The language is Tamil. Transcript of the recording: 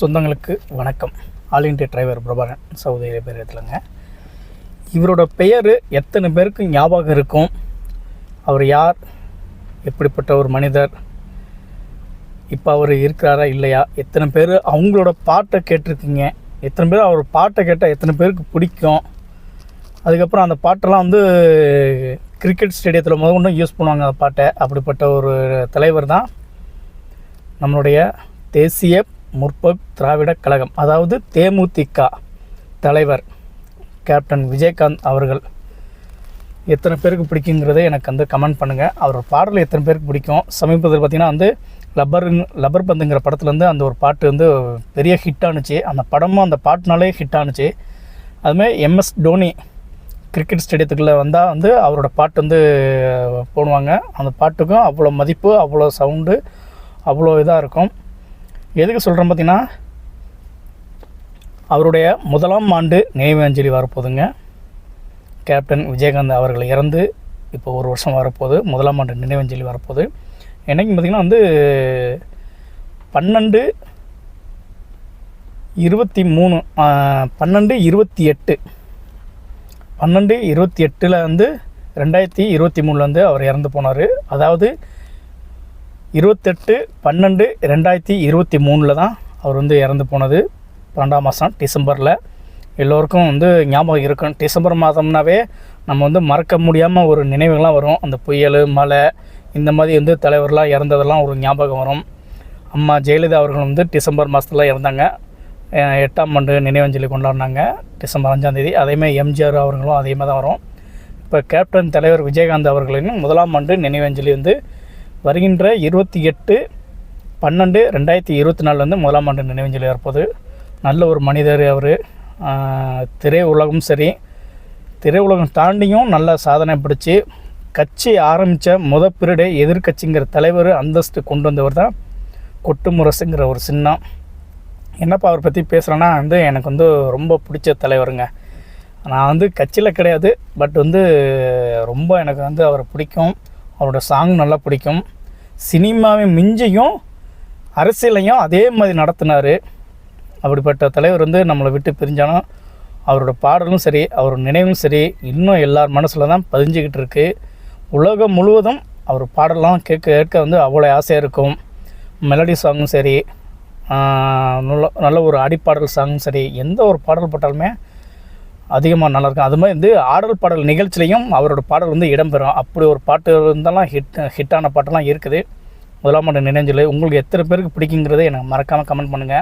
சொந்தங்களுக்கு வணக்கம். All India driver Prabhakaran Saudi அரேபியாத்துலங்க. இவரோட பெயர் எத்தனை பேருக்கு ஞாபகம் இருக்கும்? அவர் யார்? எப்படிப்பட்ட ஒரு மனிதர்? இப்போ அவர் இருக்கிறாரா இல்லையா? எத்தனை பேர் அவங்களோட பாட்டை கேட்டிருக்கீங்க? எத்தனை பேர் அவர் பாட்டை கேட்டால் எத்தனை பேருக்கு பிடிக்கும்? அதுக்கப்புறம் அந்த பாட்டெல்லாம் கிரிக்கெட் ஸ்டேடியத்தில் முதல்ல யூஸ் பண்ணுவாங்க அந்த பாட்டை. அப்படிப்பட்ட ஒரு தலைவர் தான் நம்மளுடைய தேசிய முற்போக்கு திராவிட கழகம், அதாவது தேமுதிக தலைவர் கேப்டன் விஜயகாந்த் அவர்கள். எத்தனை பேருக்கு பிடிக்குங்கிறத எனக்கு கமெண்ட் பண்ணுங்கள். அவர் பாடல் எத்தனை பேருக்கு பிடிக்கும்? சமீபத்தில் பார்த்திங்கன்னா லப்பர் பந்துங்கிற படத்துலேருந்து அந்த ஒரு பாட்டு பெரிய ஹிட் ஆணுச்சு. அந்த படமும் அந்த பாட்டுனாலே ஹிட் ஆணுச்சு. அதுமாதிரி MS டோனி கிரிக்கெட் ஸ்டேடியத்துக்குள்ளே வந்தால் அவரோட பாட்டு போடுவாங்க. அந்த பாட்டுக்கும் அவ்வளோ மதிப்பு, அவ்வளோ சவுண்டு, அவ்வளோ இதாக இருக்கும். எதுக்கு சொல்கிறேன் பார்த்திங்கன்னா, அவருடைய 1ஆம் ஆண்டு நினைவஞ்சலி வரப்போகுதுங்க. கேப்டன் விஜயகாந்த் அவர்கள் இறந்து இப்போ ஒரு வருஷம் வரப்போகுது. 1ஆம் ஆண்டு நினைவஞ்சலி வரப்போகுது. என்னைக்கு பார்த்திங்கன்னா 12/23 12/28 2023 அவர் இறந்து போனார். அதாவது 28/12/2023 தான் அவர் இறந்து போனது. 12ஆம் மாதம் டிசம்பரில். எல்லோருக்கும் ஞாபகம் இருக்கும். டிசம்பர் மாதம்னாவே நம்ம மறக்க முடியாமல் ஒரு நினைவுகள்லாம் வரும். அந்த புயல், மழை, இந்த மாதிரி தலைவர்லாம் இறந்ததெல்லாம் ஒரு ஞாபகம் வரும். அம்மா ஜெயலலிதா அவர்கள் டிசம்பர் மாதத்தில் இறந்தாங்க. 8ஆம் ஆண்டு நினைவஞ்சலி கொண்டாடினாங்க டிசம்பர் 5ஆம் தேதி. அதேமாதிரி MGR அவர்களும் அதே மாதிரி தான் வரும். இப்போ கேப்டன் தலைவர் விஜயகாந்த் அவர்களின் 1ஆம் ஆண்டு நினைவஞ்சலி வருகின்ற 28/12/2024 1ஆம் ஆண்டு நினைவஞ்சலி வரப்போகுது. நல்ல ஒரு மனிதர் அவர். திரையுலகம் சரி, திரையுலகம் தாண்டியும் நல்ல சாதனை பிடிச்சி கட்சி ஆரம்பித்த பீரியடே எதிர்கட்சிங்கிற தலைவர் அந்தஸ்து கொண்டு வந்தவர் தான் கொட்டு முரசுங்கிற ஒரு சின்னம். என்னப்பா அவரை பற்றி பேசுகிறேன்னா எனக்கு ரொம்ப பிடிச்ச தலைவருங்க. நான் கட்சியில் கிடையாது, பட் ரொம்ப எனக்கு அவரை பிடிக்கும். அவரோட சாங் நல்லா பிடிக்கும். சினிமாவை மிஞ்சியும் அரசியலையும் அதே மாதிரி நடத்தினார். அப்படிப்பட்ட தலைவர் நம்மளை விட்டு பிரிஞ்சாலும் அவரோட பாடலும் சரி, அவரோட நினைவும் சரி, இன்னும் எல்லார் மனசில் தான் பதிஞ்சிக்கிட்டு இருக்குது. உலகம் முழுவதும் அவர் பாடலாம் கேட்க அவ்வளோ ஆசையாக இருக்கும். மெலடி சாங்கும் சரி, நல்ல ஒரு அடிப்பாடல் சாங்கும் சரி, எந்த ஒரு பாடல் போட்டாலுமே அதிகமாக நல்லாயிருக்கும். அது மாதிரி ஆடல் பாடல் நிகழ்ச்சிலையும் அவரோட பாடல் இடம்பெறும். அப்படி ஒரு பாட்டு இருந்தாலும் ஹிட்டான பாட்டெல்லாம் இருக்குது. 1ஆம் ஆண்டு நினைவஞ்சலி உங்களுக்கு எத்தனை பேருக்கு பிடிக்குங்கிறத எனக்கு மறக்காமல் கமெண்ட் பண்ணுங்கள்.